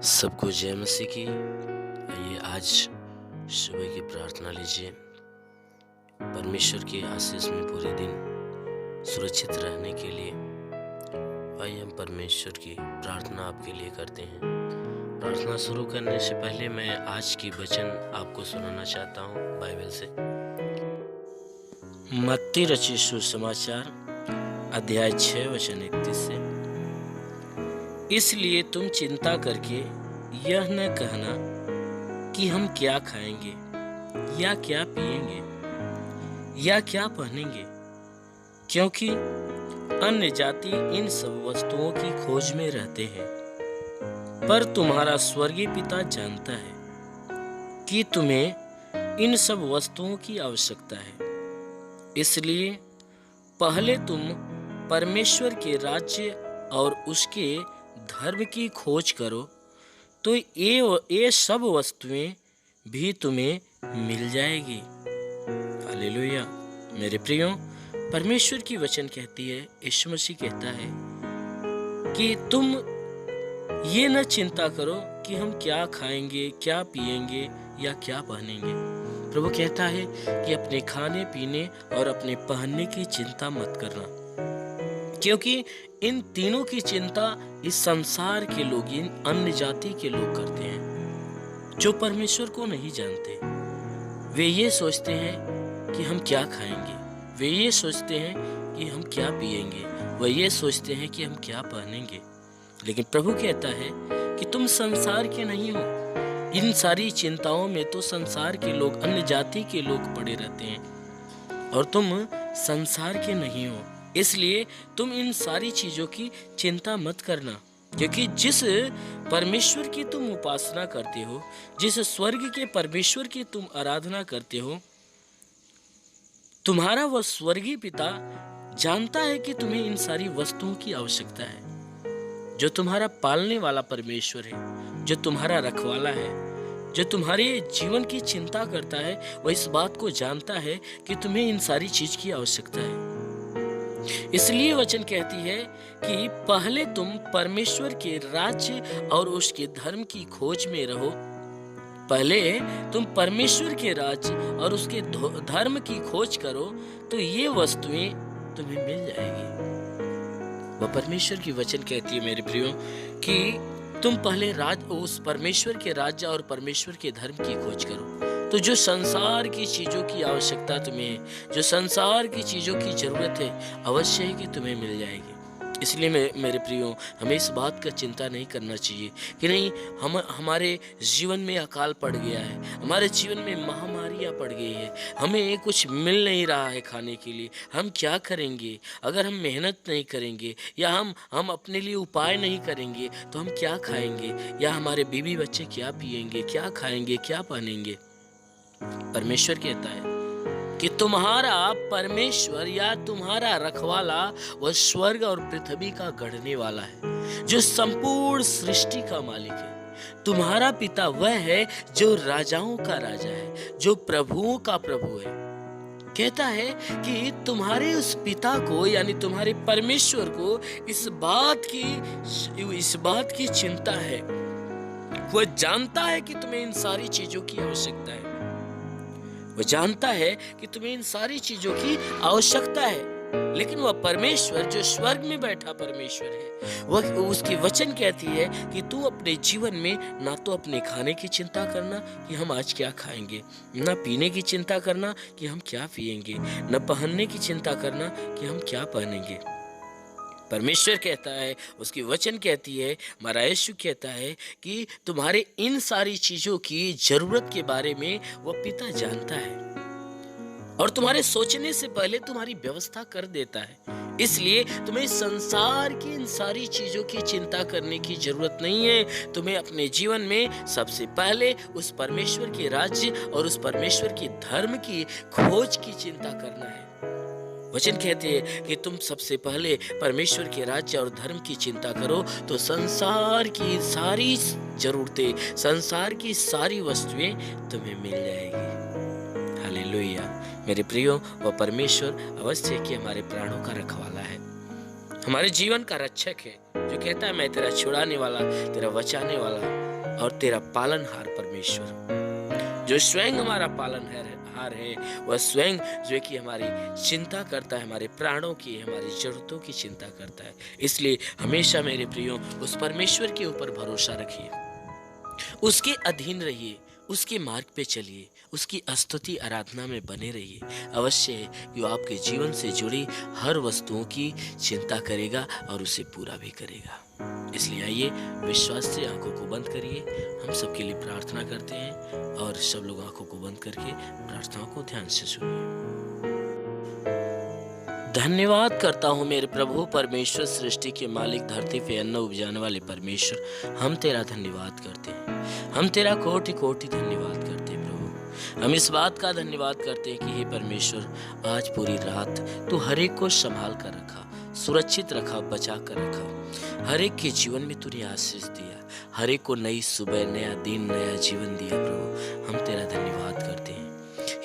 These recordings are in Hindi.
सबको जय मसीह की। आइए आज सुबह की प्रार्थना लीजिए। परमेश्वर के आशीष में पूरे दिन सुरक्षित रहने के लिए आइए हम परमेश्वर की प्रार्थना आपके लिए करते हैं। प्रार्थना शुरू करने से पहले मैं आज की वचन आपको सुनाना चाहता हूँ बाइबल से। मत्ती रचित सुसमाचार अध्याय 6 वचन 31 से। इसलिए तुम चिंता करके यह न कहना कि हम क्या खाएंगे या क्या पिएंगे या क्या पहनेंगे, क्योंकि अन्य जाति इन सब वस्तुओं की खोज में रहते हैं। पर तुम्हारा स्वर्गीय पिता जानता है कि तुम्हें इन सब वस्तुओं की आवश्यकता है। इसलिए पहले तुम परमेश्वर के राज्य और उसके धर्म की खोज करो, तो ये सब वस्तुएं भी तुम्हें मिल जाएगी। हालेलुया। मेरे प्रियो, परमेश्वर की वचन कहती है, यीशु मसीह कहता है कि तुम ये न चिंता करो कि हम क्या खाएंगे, क्या पिएंगे या क्या पहनेंगे। प्रभु कहता है कि अपने खाने पीने और अपने पहनने की चिंता मत करना, क्योंकि इन तीनों की चिंता इस संसार के लोग, इन अन्य जाति के लोग करते हैं जो परमेश्वर को नहीं जानते। वे ये सोचते हैं कि हम क्या खाएंगे, वे ये सोचते हैं कि हम क्या पिएंगे, वे ये सोचते हैं कि हम क्या पहनेंगे। लेकिन प्रभु कहता है कि तुम संसार के नहीं हो। इन सारी चिंताओं में तो संसार के लोग, अन्य जाति के लोग पड़े रहते हैं और तुम संसार के नहीं हो। इसलिए तुम इन सारी चीजों की चिंता मत करना, क्योंकि जिस परमेश्वर की तुम उपासना करते हो, जिस स्वर्ग के परमेश्वर की तुम आराधना करते हो, तुम्हारा वह स्वर्गीय पिता जानता है कि तुम्हें इन सारी वस्तुओं की आवश्यकता है। जो तुम्हारा पालने वाला परमेश्वर है, जो तुम्हारा रखवाला है, जो तुम्हारे जीवन की चिंता करता है, वह इस बात को जानता है कि तुम्हें इन सारी चीज की आवश्यकता है। इसलिए वचन कहती है कि पहले तुम परमेश्वर के राज्य और उसके धर्म की खोज में रहो। पहले तुम परमेश्वर के राज्य और उसके धर्म की खोज करो, तो ये वस्तुएं तुम्हें मिल जाएगी। वह परमेश्वर की वचन कहती है, मेरे प्रियो, कि तुम पहले उस परमेश्वर के राज्य और परमेश्वर के धर्म की खोज करो, तो जो संसार की चीजों की आवश्यकता तुम्हें, जो संसार की चीजों की जरूरत है, अवश्य है कि तुम्हें मिल जाएगी। इसलिए मेरे प्रियो, हमें इस बात का चिंता नहीं करना चाहिए कि नहीं हमारे जीवन में अकाल पड़ गया है, हमारे जीवन में महामारियां पड़ गई है, हमें कुछ मिल नहीं रहा है खाने के लिए, हम क्या करेंगे? अगर हम मेहनत नहीं करेंगे या हम अपने लिए उपाय नहीं करेंगे तो हम क्या खाएंगे, या हमारे बीवी बच्चे क्या पिएंगे, क्या खाएंगे, क्या पहनेंगे? परमेश्वर कहता है कि तुम्हारा परमेश्वर या तुम्हारा रखवाला वह स्वर्ग और पृथ्वी का गढ़ने वाला है, जो संपूर्ण सृष्टि का मालिक है। तुम्हारा पिता वह है जो राजाओं का राजा है, जो प्रभुओं का प्रभु है। कहता है कि तुम्हारे उस पिता को, यानी तुम्हारे परमेश्वर को इस बात की चिंता है। वह जानता है कि तुम्हें इन सारी चीजों की आवश्यकता है। वह जानता है कि तुम्हें इन सारी चीजों की आवश्यकता है। लेकिन वह परमेश्वर जो स्वर्ग में बैठा परमेश्वर है, वह उसकी वचन कहती है कि तू अपने जीवन में ना तो अपने खाने की चिंता करना कि हम आज क्या खाएंगे, ना पीने की चिंता करना कि हम क्या पिएंगे, न पहनने की चिंता करना कि हम क्या पहनेंगे। परमेश्वर कहता है, उसकी वचन कहती है, हमारा यीशु कहता है कि तुम्हारे इन सारी चीजों की जरूरत के बारे में वह पिता जानता है और तुम्हारे सोचने से पहले तुम्हारी व्यवस्था कर देता है। इसलिए तुम्हें संसार की इन सारी चीजों की चिंता करने की जरूरत नहीं है। तुम्हें अपने जीवन में सबसे पहले उस परमेश्वर के राज्य और उस परमेश्वर के धर्म की खोज की चिंता करना है। वचन कहते हैं कि तुम सबसे पहले परमेश्वर के राज्य और धर्म की चिंता करो, तो संसार की सारी जरूरतें, संसार की सारी वस्तुएं तुम्हें मिल जाएगी। हालेलुया। मेरे प्रियो, वह परमेश्वर अवश्य कि हमारे प्राणों का रखवाला है। हमारे जीवन का रक्षक है, जो कहता है मैं तेरा छुड़ाने वाला, तेरा बचाने वाला और तेरा पालनहार परमेश्वर, जो स्वयं हमारा पालनहार है। वह स्वयं जो कि हमारी चिंता करता है, हमारे प्राणों की, हमारी जरूरतों की चिंता करता है। इसलिए हमेशा मेरे प्रियो उस परमेश्वर के ऊपर भरोसा रखिए, उसके अधीन रहिए, उसके मार्ग पे चलिए, उसकी स्तुति आराधना में बने रहिए। अवश्य है कि वो आपके जीवन से जुड़ी हर वस्तुओं की चिंता करेगा और उसे पूरा भी करेगा। इसलिए आइए विश्वास से आंखों को बंद करिए, हम सबके लिए प्रार्थना करते हैं और सब लोग आंखों को बंद करके प्रार्थनाओं को ध्यान से सुनिए। धन्यवाद करता हूँ मेरे प्रभु परमेश्वर, सृष्टि के मालिक, धरती पे अन्न उपजाने वाले परमेश्वर। हम तेरा धन्यवाद करते हैं, हम तेरा कोटि कोटि धन्यवाद करते हैं प्रभु। हम इस बात का धन्यवाद करते हैं कि हे परमेश्वर, आज पूरी रात तू हर एक को संभाल कर रखा, सुरक्षित रखा, बचा कर रखा। हर एक के जीवन में तूने आशीष दिया, हर एक को नई सुबह, नया दिन, नया जीवन दिया प्रभु। हम तेरा धन्यवाद करते हैं।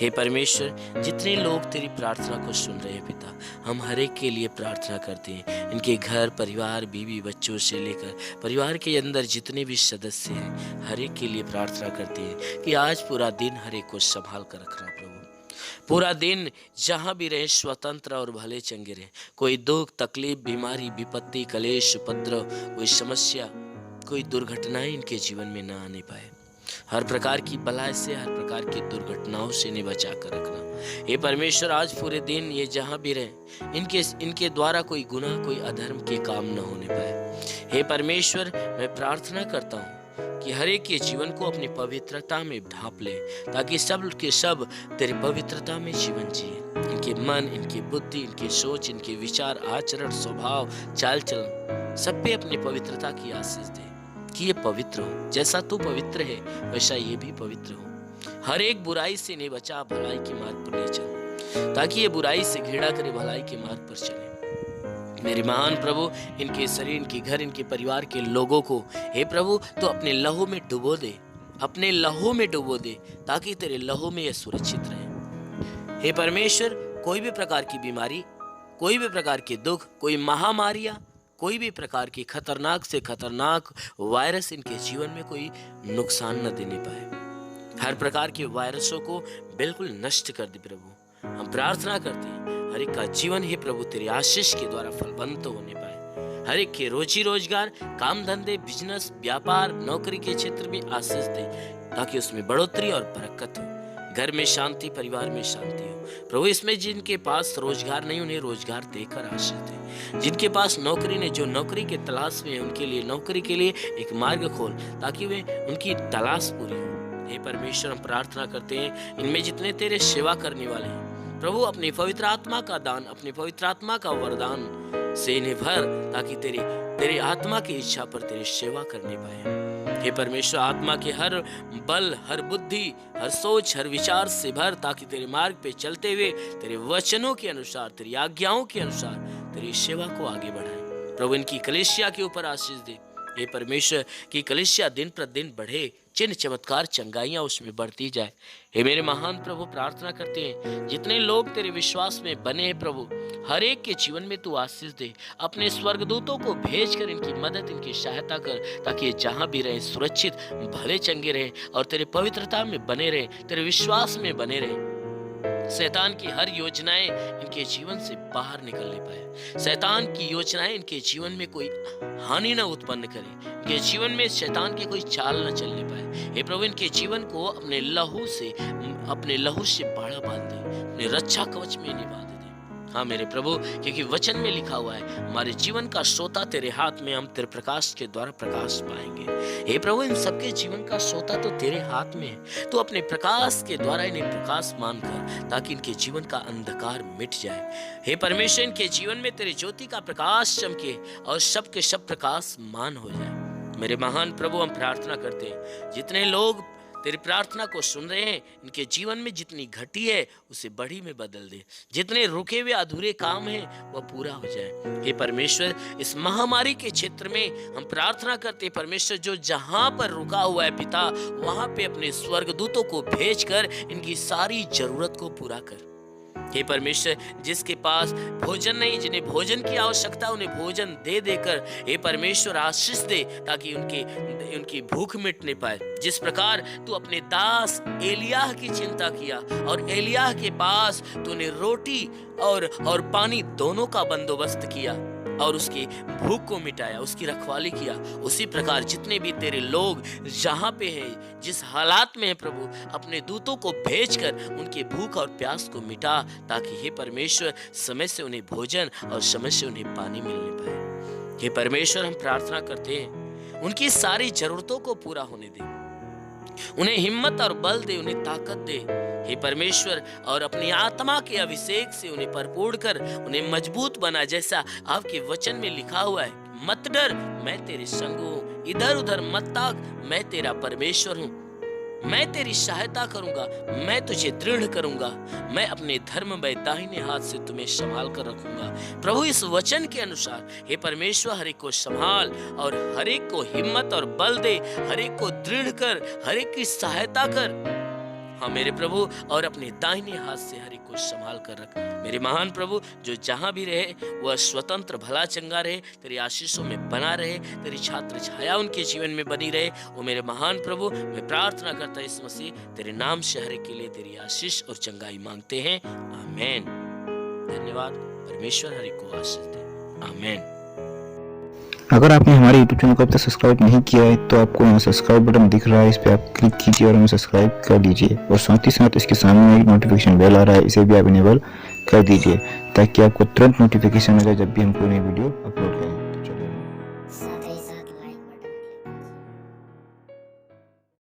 हे परमेश्वर, जितने लोग तेरी प्रार्थना को सुन रहे हैं पिता, हम हर एक के लिए प्रार्थना करते हैं। इनके घर परिवार, बीवी बच्चों से लेकर परिवार के अंदर जितने भी सदस्य हैं, हर एक के लिए प्रार्थना करते हैं कि आज पूरा दिन हर एक को संभाल कर रखना प्रभु। पूरा दिन जहाँ भी रहे स्वतंत्र और भले चंगे रहे। कोई दुख, तकलीफ, बीमारी, विपत्ति, कलेश, उपद्रव, कोई समस्या, कोई दुर्घटनाएं इनके जीवन में न आने पाए। हर प्रकार की बलाय से, हर प्रकार की दुर्घटनाओं से इन्हें बचा कर रखना। हे परमेश्वर, आज पूरे दिन ये जहाँ भी रहे, इनके द्वारा कोई गुनाह, कोई अधर्म के काम न होने पाए। हे परमेश्वर, मैं प्रार्थना करता हूँ कि हर एक के जीवन को अपनी पवित्रता में ढांप ले, ताकि सब के सब तेरी पवित्रता में जीवन जिए। इनके मन, इनकी बुद्धि, इनकी सोच, इनके विचार, आचरण, स्वभाव, चाल चलन, सब पे अपनी पवित्रता की आशीष दे कि ये पवित्र हो। जैसा तू पवित्र है वैसा ये भी पवित्र हो। हर एक बुराई से इन्हें बचा, भलाई के मार्ग पर ले चल, ताकि ये बुराई से घृणा करे, भलाई के मार्ग पर चले। मेरे महान प्रभु, इनके शरीर, इनके घर, इनके परिवार के लोगों को हे प्रभु तो अपने लहू में डुबो दे, अपने लहू में डुबो दे, ताकि तेरे लहू में ये सुरक्षित रहे। हे परमेश्वर, कोई भी प्रकार की बीमारी, कोई भी प्रकार के दुख, कोई महामारियां, कोई भी प्रकार की खतरनाक से खतरनाक वायरस इनके जीवन में कोई नुकसान न देने पाए। हर प्रकार के वायरसों को बिल्कुल नष्ट कर दे प्रभु। हम प्रार्थना करते हैं हर एक का जीवन हे प्रभु तेरे आशीष के द्वारा फलवंत होने पाए। हर एक के रोजी रोजगार, काम धंधे, बिजनेस, व्यापार, नौकरी के क्षेत्र में आशीष दे, ताकि उसमें बढ़ोतरी और बरकत हो। घर में शांति, परिवार में शांति हो प्रभु। इसमें जिनके पास रोजगार नहीं, उन्हें रोजगार देकर आशीष दे। जिनके पास नौकरी नहीं, जो नौकरी के तलाश में है, उनके लिए नौकरी के लिए एक मार्ग खोल, ताकि वे उनकी तलाश पूरी हो। हे परमेश्वर, हम प्रार्थना करते हैं इनमें जितने तेरे सेवा करने वाले हैं प्रभु, अपनी पवित्र आत्मा का दान, अपनी पवित्र आत्मा का वरदान से इन्हें भर, ताकि तेरे आत्मा की इच्छा पर तेरी सेवा करने पाए। हे परमेश्वर, आत्मा के हर बल, हर बुद्धि, हर सोच, हर विचार से भर, ताकि तेरे मार्ग पे चलते हुए तेरे वचनों के अनुसार, तेरी आज्ञाओं के अनुसार तेरी सेवा को आगे बढ़ाए। प्रभु, इनकी कलीसिया के ऊपर आशीष दे। हे परमेश्वर, की कलीसिया दिन प्रतिदिन बढ़े, चिन्ह चमत्कार चंगाइयां उसमें बढ़ती जाए। हे मेरे महान प्रभु, प्रार्थना करते हैं जितने लोग तेरे विश्वास में बने हैं प्रभु, हर एक के जीवन में तू आशीष दे। अपने स्वर्गदूतों को भेजकर इनकी मदद, इनकी सहायता कर, ताकि ये जहां भी रहे सुरक्षित, भले चंगे रहे और तेरे पवित्रता में बने रहे, तेरे विश्वास में बने रहे। शैतान की हर योजनाएं इनके जीवन से बाहर निकलने पाए। शैतान की योजनाएं इनके जीवन में कोई हानि न उत्पन्न करे, इनके जीवन में शैतान की कोई चाल न चलने पाए। हे प्रभु, इनके जीवन को अपने लहू से बाड़ा बांध दे, अपने रक्षा कवच में इन्हें बांध दे। हाँ मेरे प्रभु, क्योंकि वचन में लिखा हुआ है हमारे जीवन का सोता तेरे हाथ में, हम तेरे प्रकाश के द्वारा प्रकाश पाएंगे। हे प्रभु, इन सबके जीवन का सोता तो तेरे हाथ में है। तो अपने प्रकाश के द्वारा इन्हें प्रकाश मानकर, ताकि इनके जीवन का अंधकार मिट जाए। हे परमेश्वर, इनके जीवन में तेरे ज्योति का प्रकाश चमके और सब के सब प्रकाश मान हो जाए। मेरे महान प्रभु, हम प्रार्थना करते हैं जितने लोग तेरी प्रार्थना को सुन रहे हैं, इनके जीवन में जितनी घटी है उसे बड़ी में बदल दे। जितने रुके हुए अधूरे काम हैं वह पूरा हो जाए। हे परमेश्वर, इस महामारी के क्षेत्र में हम प्रार्थना करते हैं परमेश्वर, जो जहां पर रुका हुआ है पिता, वहां पे अपने स्वर्गदूतों को भेजकर इनकी सारी जरूरत को पूरा कर। हे परमेश्वर, जिसके पास भोजन नहीं, जिन्हें भोजन की आवश्यकता, उन्हें भोजन दे देकर हे परमेश्वर आशीष दे, ताकि उनकी भूख मिटने पाए। जिस प्रकार तू अपने दास एलियाह की चिंता किया और एलियाह के पास तूने रोटी और पानी दोनों का बंदोबस्त किया और उसकी भूख को मिटाया, उसकी रखवाली किया, उसी प्रकार जितने भी तेरे लोग जहाँ पे हैं, जिस हालात में है प्रभु, अपने दूतों को भेजकर उनकी भूख और प्यास को मिटा, ताकि हे परमेश्वर समय से उन्हें भोजन और समय से उन्हें पानी मिलने पाए। हे परमेश्वर, हम प्रार्थना करते हैं उनकी सारी जरूरतों को पूरा होने दे, उन्हें हिम्मत और बल दे, उन्हें ताकत दे हे परमेश्वर, और अपनी आत्मा के अभिषेक से उन्हें भरपूर कर, उन्हें मजबूत बना, जैसा आपके वचन में लिखा हुआ है, मत डर, मैं तेरे संग हूँ, इधर उधर मत ताक, मैं तेरा परमेश्वर हूँ, मैं तेरी सहायता करूंगा, मैं तुझे दृढ़ करूंगा, मैं अपने धर्ममय दाहिने हाथ से तुम्हें संभाल कर रखूंगा। प्रभु, इस वचन के अनुसार हे परमेश्वर, हर एक को संभाल और हर एक को हिम्मत और बल दे, हर एक को दृढ़ कर, हर एक की सहायता कर। हाँ मेरे प्रभु, और अपने दाहिने हाथ से हर एक को संभाल कर रख। मेरे महान प्रभु, जो जहां भी रहे वह स्वतंत्र भला चंगा रहे, तेरी आशीषों में बना रहे, तेरी छात्र छाया उनके जीवन में बनी रहे। वो मेरे महान प्रभु, मैं प्रार्थना करता इस मसीह तेरे नाम से हर एक के लिए तेरी आशीष और चंगाई मांगते हैं। आमीन। धन्यवाद। परमेश्वर हर एक को आशीष दे। आमीन। अगर आपने हमारे YouTube चैनल को अब तक सब्सक्राइब नहीं किया है तो आपको यहाँ सब्सक्राइब बटन दिख रहा है, इस पर आप क्लिक कीजिए और हमें सब्सक्राइब कर लीजिए। और साथ ही साथ इसके सामने एक नोटिफिकेशन बेल आ रहा है, इसे भी आप इनेबल कर दीजिए, ताकि आपको तुरंत नोटिफिकेशन मिले जब भी हम कोई नई वीडियो अपलोड करें।